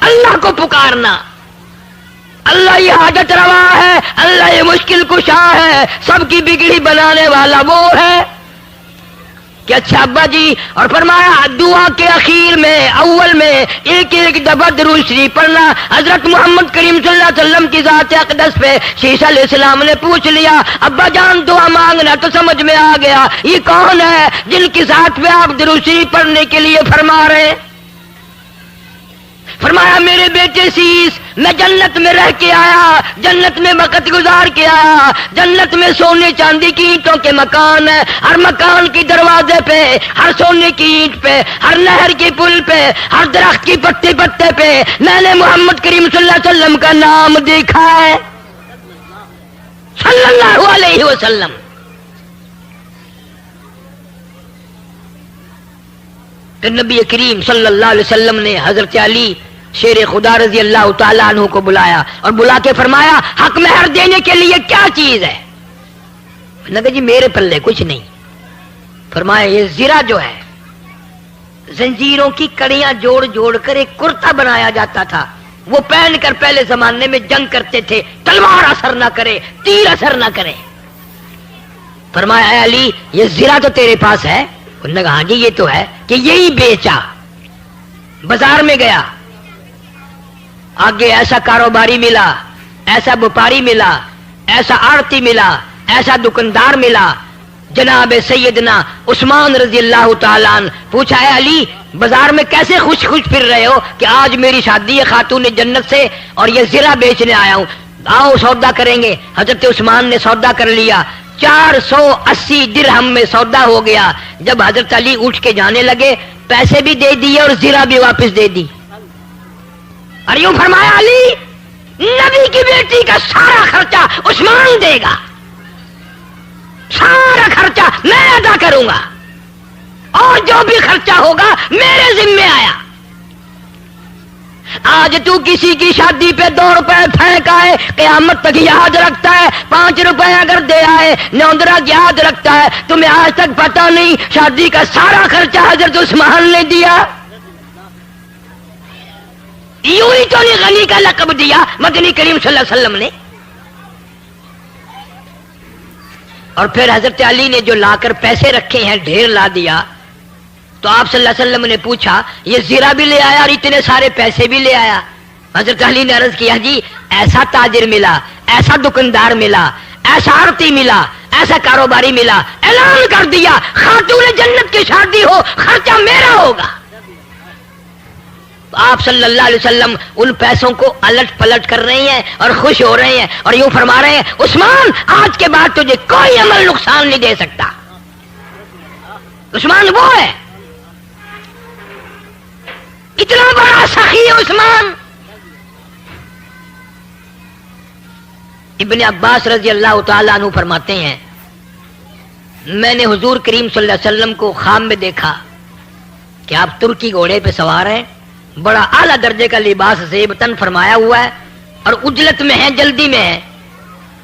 [SPEAKER 2] اللہ کو پکارنا، اللہ یہ حاجت روا ہے، اللہ یہ مشکل کشا ہے، سب کی بگڑی بنانے والا وہ ہے کہ اچھا ابا جی. اور فرمایا دعا کے اخیر میں اول میں ایک ایک دفعہ درود شریف پڑھنا. حضرت محمد کریم صلی اللہ علیہ وسلم کی ذات اقدس پہ شیشہ علیہ السلام نے پوچھ لیا ابا جان دعا مانگنا، تو سمجھ میں آ گیا یہ کون ہے جن کی ذات پہ آپ درود شریف پڑھنے کے لیے فرما رہے ہیں. فرمایا میرے بیٹے سیس، میں جنت میں رہ کے آیا، جنت میں وقت گزار کے آیا، جنت میں سونے چاندی کی اینٹوں کے مکان ہے، ہر مکان کی دروازے پہ، ہر سونے کی اینٹ پہ، ہر نہر کی پل پہ، ہر درخت کی پتے پتے پہ میں نے محمد کریم صلی اللہ علیہ وسلم کا نام دیکھا ہے صلی اللہ علیہ وسلم. تو نبی کریم صلی اللہ علیہ وسلم نے حضرت علی شیر خدا رضی اللہ تعالیٰ عنہ کو بلایا اور بلا کے فرمایا حق مہر دینے کے لیے کیا چیز ہے؟ کہا جی میرے پلے کچھ نہیں. فرمایا یہ زرہ جو ہے، زنجیروں کی کڑیاں جوڑ جوڑ کر ایک کرتا بنایا جاتا تھا، وہ پہن کر پہلے زمانے میں جنگ کرتے تھے، تلوار اثر نہ کرے، تیر اثر نہ کرے. فرمایا اے علی یہ زرہ تو تیرے پاس ہے؟ انہوں نے کہا ہاں جی یہ تو ہے. کہ یہی بیچا، بازار میں گیا، آگے ایسا کاروباری ملا، ایسا وپاری ملا، ایسا آڑتی ملا، ایسا دکاندار ملا، جناب سیدنا عثمان رضی اللہ تعالیٰ عنہ. پوچھا ہے علی بازار میں کیسے خوش خوش پھر رہے ہو؟ کہ آج میری شادی ہے خاتون جنت سے اور یہ زرہ بیچنے آیا ہوں، آؤ سودا کریں گے. حضرت عثمان نے سودا کر لیا، 480 درہم میں سودا ہو گیا. جب حضرت علی اٹھ کے جانے لگے پیسے بھی دے دیے اور زرہ بھی واپس دے دی. اور یوں فرمایا علی نبی کی بیٹی کا سارا خرچہ عثمان دے گا، سارا خرچہ میں ادا کروں گا، اور جو بھی خرچہ ہوگا میرے ذمے آیا. آج تو کسی کی شادی پہ 2 روپے پھینک آئے قیامت تک یاد رکھتا ہے، 5 روپے اگر دے آئے نوندرا یاد رکھتا ہے. تمہیں آج تک پتہ نہیں شادی کا سارا خرچہ حضرت عثمان نے دیا. یوں ہی تو نہیں غنی کا لقب دیا مدنی کریم صلی اللہ علیہ وسلم نے. اور پھر حضرت علی نے جو لا کر پیسے رکھے ہیں ڈھیر لا دیا. تو آپ صلی اللہ علیہ وسلم نے پوچھا یہ زرہ بھی لے آیا اور اتنے سارے پیسے بھی لے آیا؟ حضرت علی نے عرض کیا جی ایسا تاجر ملا، ایسا دکاندار ملا، ایسا آڑتی ملا، ایسا کاروباری ملا، اعلان کر دیا خاتون جنت کی شادی ہو خرچہ میرا ہوگا. آپ صلی اللہ علیہ وسلم ان پیسوں کو الٹ پلٹ کر رہے ہیں اور خوش ہو رہے ہیں اور یوں فرما رہے ہیں عثمان آج کے بعد تجھے کوئی عمل نقصان نہیں دے سکتا. عثمان وہ ہے، اتنا بڑا سخی ہے عثمان. ابن عباس رضی اللہ تعالیٰ عنہ فرماتے ہیں میں نے حضور کریم صلی اللہ علیہ وسلم کو خواب میں دیکھا کہ آپ ترکی گھوڑے پہ سوار ہیں، بڑا اعلیٰ درجے کا لباس زیب تن فرمایا ہوا ہے اور اجلت میں ہے، جلدی میں ہے.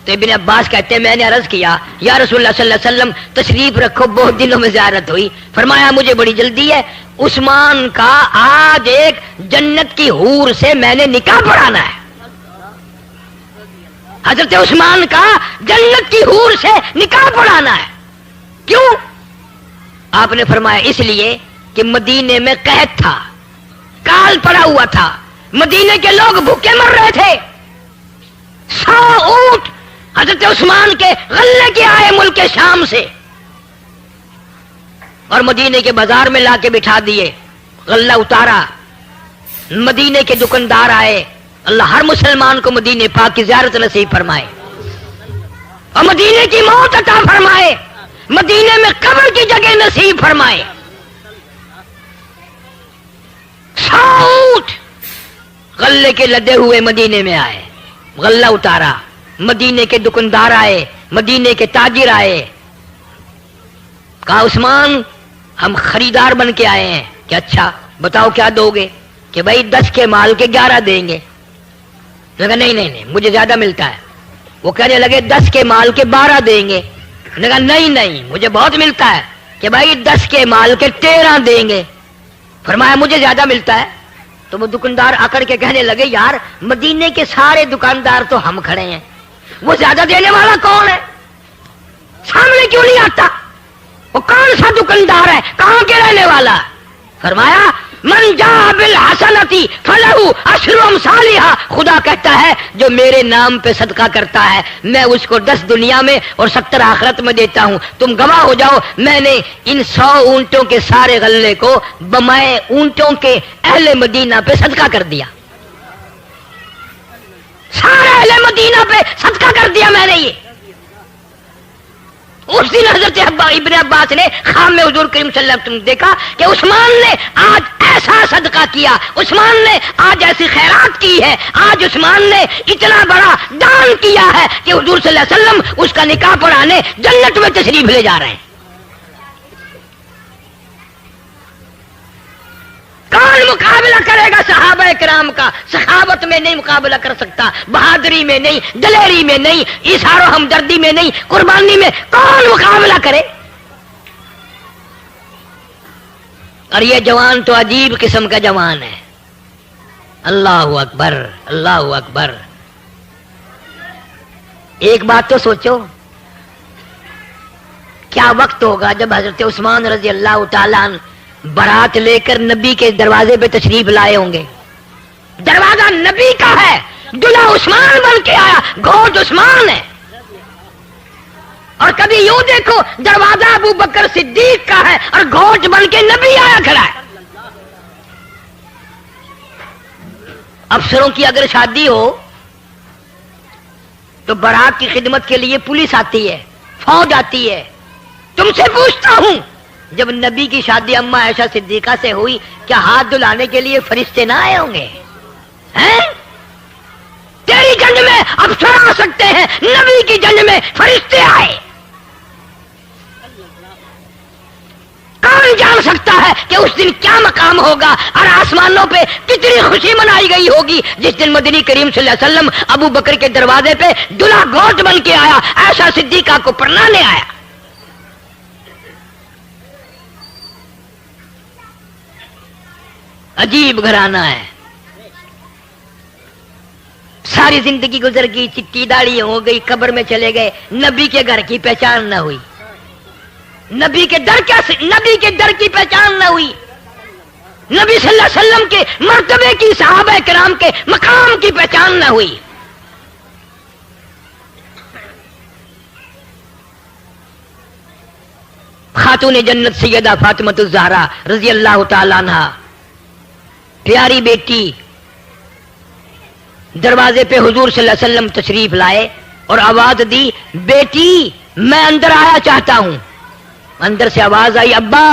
[SPEAKER 2] تو ابن عباس کہتے ہیں میں نے عرض کیا یا رسول اللہ صلی اللہ علیہ وسلم تشریف رکھو، بہت دنوں میں زیارت ہوئی. فرمایا مجھے بڑی جلدی ہے، عثمان کا آج ایک جنت کی حور سے میں نے نکاح پڑھانا ہے. حضرت عثمان کا جنت کی حور سے نکاح پڑھانا ہے. کیوں؟ آپ نے فرمایا اس لیے کہ مدینے میں قحط تھا، کال پڑا ہوا تھا، مدینے کے لوگ بھوکے مر رہے تھے. 100 اونٹ حضرت عثمان کے غلے کے آئے ملک شام سے اور مدینے کے بازار میں لا کے بٹھا دیے، غلہ اتارا. مدینے کے دکاندار آئے. اللہ ہر مسلمان کو مدینے پاک کی زیارت نصیب فرمائے اور مدینے کی موت عطا فرمائے، مدینے میں قبر کی جگہ نصیب فرمائے. 100 اونٹ غلے کے لدے ہوئے مدینے میں آئے، غلہ اتارا. مدینے کے دکاندار آئے، مدینے کے تاجر آئے. کہا عثمان ہم خریدار بن کے آئے ہیں. کہ اچھا بتاؤ کیا دو گے؟ کہ بھائی 10 کے مال کے 11 دیں گے. کہا نہیں مجھے زیادہ ملتا ہے. وہ کہنے لگے 10 کے مال کے 12 دیں گے. کہا نہیں مجھے بہت ملتا ہے. کہ بھائی 10 کے مال کے 13 دیں گے. فرمایا مجھے زیادہ ملتا ہے. تو وہ دکاندار اکڑ کے کہنے لگے یار مدینے کے سارے دکاندار تو ہم کھڑے ہیں، وہ زیادہ دینے والا کون ہے؟ سامنے کیوں نہیں آتا؟ وہ کون سا دکاندار ہے؟ کہاں کے رہنے والا؟ فرمایا من جاء بالحسنتی فلہ عشر امثالھا، خدا کہتا ہے جو میرے نام پہ صدقہ کرتا ہے میں اس کو 10 دنیا میں اور 70 آخرت میں دیتا ہوں۔ تم گواہ ہو جاؤ میں نے ان 100 اونٹوں کے سارے غلے کو بمائے اونٹوں کے اہل مدینہ پہ صدقہ کر دیا، سارے اہل مدینہ پہ صدقہ کر دیا میں نے۔ یہ اس دن حضرت ابن عباس نے خواب میں حضور کریم صلی اللہ علیہ وسلم دیکھا کہ عثمان نے آج ایسا صدقہ کیا، عثمان نے آج ایسی خیرات کی ہے، آج عثمان نے اتنا بڑا دان کیا ہے کہ حضور صلی اللہ علیہ وسلم اس کا نکاح پڑھانے جنت میں تشریف لے جا رہے ہیں۔ کون مقابلہ کرے گا صحابہ کرام کا؟ سخاوت میں نہیں مقابلہ کر سکتا، بہادری میں نہیں، دلیری میں نہیں، ایثار و ہمدردی میں نہیں، قربانی میں کون مقابلہ کرے؟ اور یہ جوان تو عجیب قسم کا جوان ہے۔ اللہ اکبر، اللہ اکبر۔ ایک بات تو سوچو، کیا وقت ہوگا جب حضرت عثمان رضی اللہ تعالیٰ عنہ بارات لے کر نبی کے دروازے پہ تشریف لائے ہوں گے۔ دروازہ نبی کا ہے، دلہا عثمان بن کے آیا، گوٹ عثمان ہے۔ اور کبھی یوں دیکھو دروازہ ابو بکر صدیق کا ہے اور گوٹ بن کے نبی آیا کھڑا ہے۔ افسروں کی اگر شادی ہو تو بارات کی خدمت کے لیے پولیس آتی ہے، فوج آتی ہے۔ تم سے پوچھتا ہوں جب نبی کی شادی اماں عائشہ صدیقہ سے ہوئی کیا ہاتھ دھلانے کے لیے فرشتے نہ آئے ہوں گے؟ تیری جنگ میں افسر آ سکتے ہیں، نبی کی جنگ میں فرشتے آئے۔ کون جان سکتا ہے کہ اس دن کیا مقام ہوگا اور آسمانوں پہ کتنی خوشی منائی گئی ہوگی جس دن مدنی کریم صلی اللہ علیہ وسلم ابو بکر کے دروازے پہ دلہا گوٹ بن کے آیا، عائشہ صدیقہ کو پرنانے آیا۔ عجیب گھرانہ ہے۔ ساری زندگی گزر گئی، چٹی داڑھی ہو گئی، قبر میں چلے گئے، نبی کے گھر کی پہچان نہ ہوئی، نبی کے در کی پہچان نہ ہوئی، نبی صلی اللہ علیہ وسلم کے مرتبے کی، صحابہ کرام کے مقام کی پہچان نہ ہوئی۔ خاتون جنت سیدہ فاطمہ الزہرا رضی اللہ تعالی عنہا، پیاری بیٹی، دروازے پہ حضور صلی اللہ علیہ وسلم تشریف لائے اور آواز دی بیٹی میں اندر آیا چاہتا ہوں۔ اندر سے آواز آئی ابا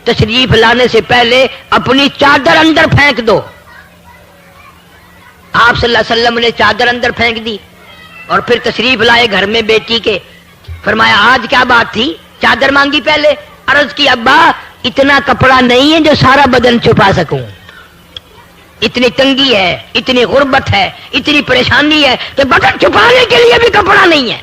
[SPEAKER 2] تشریف لانے سے پہلے اپنی چادر اندر پھینک دو۔ آپ صلی اللہ علیہ وسلم نے چادر اندر پھینک دی اور پھر تشریف لائے گھر میں بیٹی کے۔ فرمایا آج کیا بات تھی؟ چادر مانگی پہلے، عرض کی ابا اتنا کپڑا نہیں ہے جو سارا بدن چھپا سکوں، اتنی تنگی ہے، اتنی غربت ہے، اتنی پریشانی ہے کہ بدن چھپانے کے لیے بھی کپڑا نہیں ہے۔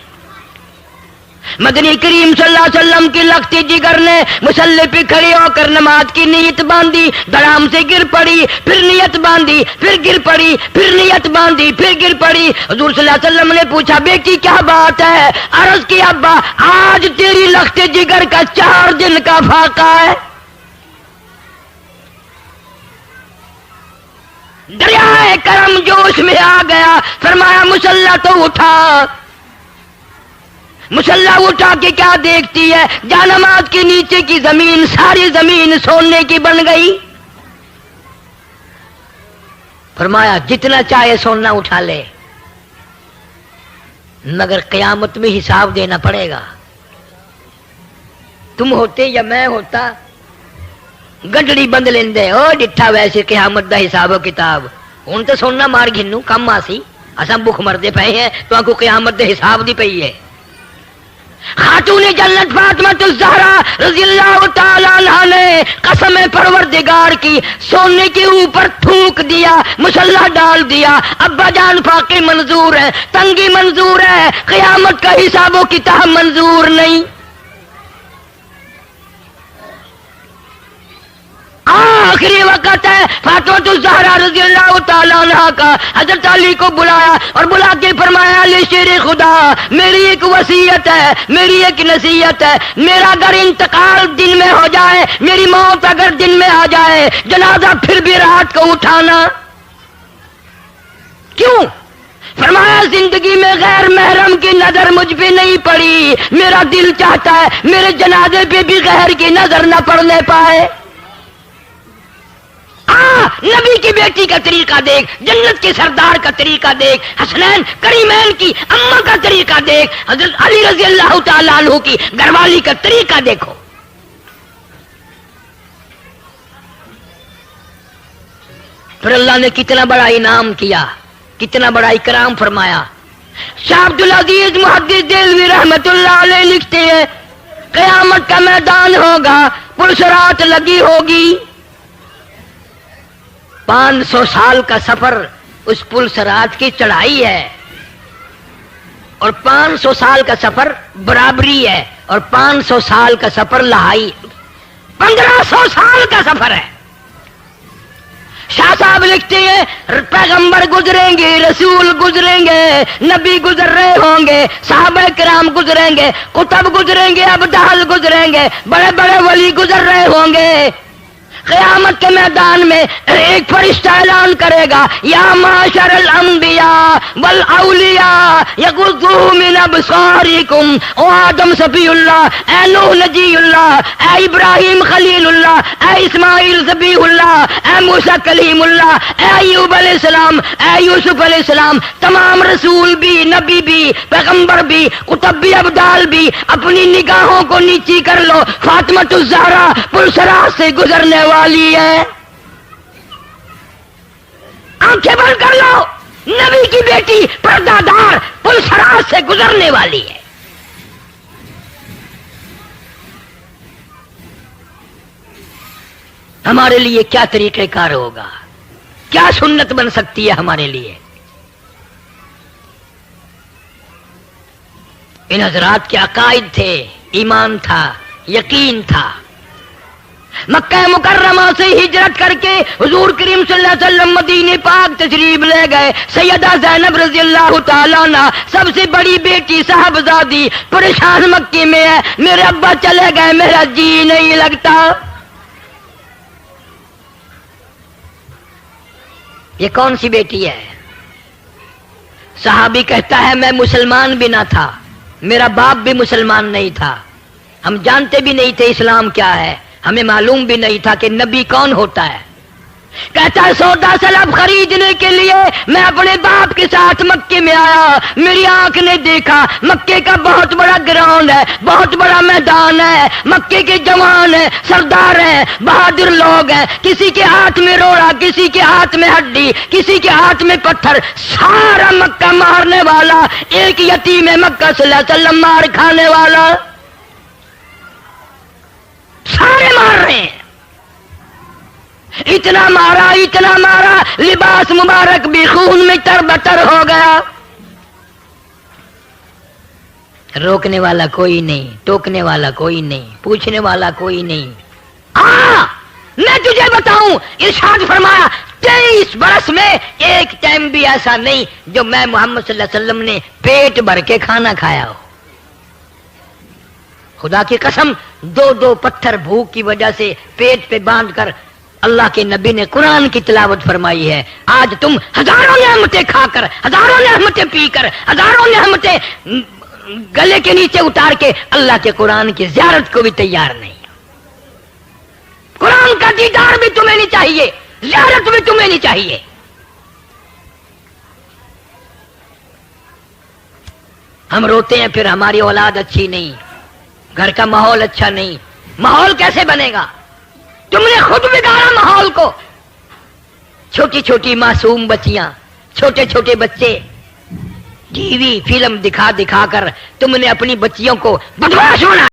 [SPEAKER 2] مدنی کریم صلی اللہ علیہ وسلم کی لختی جگر نے مصلی پہ کھڑی ہو کر نماز کی نیت باندھی، دھڑام سے گر پڑی، پھر نیت باندھی، پھر گر پڑی، پھر نیت باندھی، پھر گر پڑی۔ حضور صلی اللہ علیہ وسلم نے پوچھا بیٹی کیا بات ہے؟ عرض کی ابا آج تیری لختی جگر کا 4 دن کا فاقہ ہے۔ دریائے کرم جوش میں آ گیا، فرمایا مسلح تو اٹھا۔ مسلح اٹھا کے کیا دیکھتی ہے؟ جانماز کے نیچے کی زمین، ساری زمین سونے کی بن گئی۔ فرمایا جتنا چاہے سونا اٹھا لے مگر قیامت میں حساب دینا پڑے گا۔ تم ہوتے یا میں ہوتا گڈڑی بند لیندے او ڈٹھا ویسے قیامت دا حساب و کتاب، ہن تے سونا مار گھنو کم آسی، اساں بھوک مردے پئے ہیں تو کو قیامت دے حساب دی پئی ہے۔ خاتون جنت فاطمہ الزہرا رضی اللہ تعالی عنہا نے قسم پروردگار کی سونے کے اوپر تھوک دیا، مسلح ڈال دیا۔ ابا جان فاقے منظور ہے، تنگی منظور ہے، قیامت کا حساب و کتاب منظور نہیں۔ آخری وقت ہے، فاطمہ الزہرا رضی اللہ تعالیٰ عنہا کا حضرت علی کو بلایا اور بلا کے فرمایا علی شیر خدا، میری ایک وصیت ہے، میری ایک نصیحت ہے، میرا اگر انتقال دن میں ہو جائے، میری موت اگر دن میں آ جائے، جنازہ پھر بھی رات کو اٹھانا۔ کیوں؟ فرمایا زندگی میں غیر محرم کی نظر مجھ پہ نہیں پڑی، میرا دل چاہتا ہے میرے جنازے پہ بھی غیر کی نظر نہ پڑنے پائے۔ نبی کی بیٹی کا طریقہ دیکھ، جنت کے سردار کا طریقہ دیکھ، حسنین کریمین کی اماں کا طریقہ دیکھ، حضرت علی رضی اللہ تعالیٰ عنہ کی گھر والی کا طریقہ دیکھو۔ پھر اللہ نے کتنا بڑا انعام کیا، کتنا بڑا اکرام فرمایا۔ شاہ عبد العزیز محدث دہلوی رحمت اللہ علیہ لکھتے ہیں قیامت کا میدان ہوگا، پرسرات لگی ہوگی، 500 سال کا سفر اس پل سرات کی چڑھائی ہے، اور 500 سال کا سفر برابری ہے، اور 500 سال کا سفر لہائی، 1500 سال کا سفر ہے۔ شاہ صاحب لکھتے ہیں پیغمبر گزریں گے، رسول گزریں گے، نبی گزر رہے ہوں گے، صحابہ کرام گزریں گے، قطب گزریں گے، ابدال گزریں گے، بڑے بڑے ولی گزر رہے ہوں گے۔ قیامت کے میدان میں ایک فرشتہ اعلان کرے گا یا معاشر الانبیاء والاولیاء یغضوا من ابصارکم، او آدم صفی اللہ، اے نوح نجی اللہ، اے ابراہیم خلیل اللہ، اے اسماعیل ذبیح اللہ، اے موسیٰ کلیم اللہ، اے ایوب علیہ السلام، اے یوسف علیہ السلام، تمام رسول بھی، نبی بھی، پیغمبر بھی، قطب بھی، ابدال بھی، اپنی نگاہوں کو نیچی کر لو، فاطمہ الزہرا پلسرات سے گزرنے والی ہے، آنکھیں بند کر لو، نبی کی بیٹی پردہ دار پلسرات سے گزرنے والی ہے۔ ہمارے لیے کیا طریقہ کار ہوگا، کیا سنت بن سکتی ہے ہمارے لیے؟ ان حضرات کے عقائد تھے، ایمان تھا، یقین تھا۔ مکہ مکرمہ سے ہجرت کر کے حضور کریم صلی اللہ علیہ وسلم مدینہ پاک تشریف لے گئے۔ سیدہ زینب رضی اللہ تعالیٰ عنہ سب سے بڑی بیٹی صاحبزادی پریشان مکے میں ہے، میرے ابا چلے گئے، میرا جی نہیں لگتا۔ یہ کون سی بیٹی ہے؟ صحابی کہتا ہے میں مسلمان بھی نہ تھا، میرا باپ بھی مسلمان نہیں تھا، ہم جانتے بھی نہیں تھے اسلام کیا ہے، ہمیں معلوم بھی نہیں تھا کہ نبی کون ہوتا ہے۔ کہتا ہے سودا سلب خریدنے کے لیے میں اپنے باپ کے ساتھ مکے میں آیا، میری آنکھ نے دیکھا مکے کا بہت بڑا گراؤنڈ ہے، بہت بڑا میدان ہے، مکے کے جوان ہیں، سردار ہیں، بہادر لوگ ہیں، کسی کے ہاتھ میں روڑا، کسی کے ہاتھ میں ہڈی، کسی کے ہاتھ میں پتھر، سارا مکہ مارنے والا، ایک یتیم مکہ صلی اللہ علیہ وسلم مار کھانے والا، سارے مار رہے ہیں۔ اتنا مارا لباس مبارک بھی خون میں تربتر ہو گیا۔ روکنے والا کوئی نہیں، ٹوکنے والا کوئی نہیں، پوچھنے والا کوئی نہیں۔ میں تجھے بتاؤں، ارشاد فرمایا 23 برس میں ایک ٹائم بھی ایسا نہیں جو میں محمد صلی اللہ علیہ وسلم نے پیٹ بھر کے کھانا کھایا ہو۔ خدا کی قسم، 2 پتھر بھوک کی وجہ سے پیٹ پہ باندھ کر اللہ کے نبی نے قرآن کی تلاوت فرمائی ہے۔ آج تم ہزاروں نعمتیں کھا کر، ہزاروں نعمتیں پی کر، ہزاروں نعمتیں گلے کے نیچے اتار کے اللہ کے قرآن کی زیارت کو بھی تیار نہیں۔ قرآن کا دیدار بھی تمہیں نہیں چاہیے، زیارت بھی تمہیں نہیں چاہیے۔ ہم روتے ہیں پھر ہماری اولاد اچھی نہیں، گھر کا ماحول اچھا نہیں۔ ماحول کیسے بنے گا؟ تم نے خود بگاڑا ماحول کو۔ چھوٹی چھوٹی معصوم بچیاں، چھوٹے چھوٹے بچے، ٹی وی فلم دکھا کر تم نے اپنی بچیوں کو بدماش بنا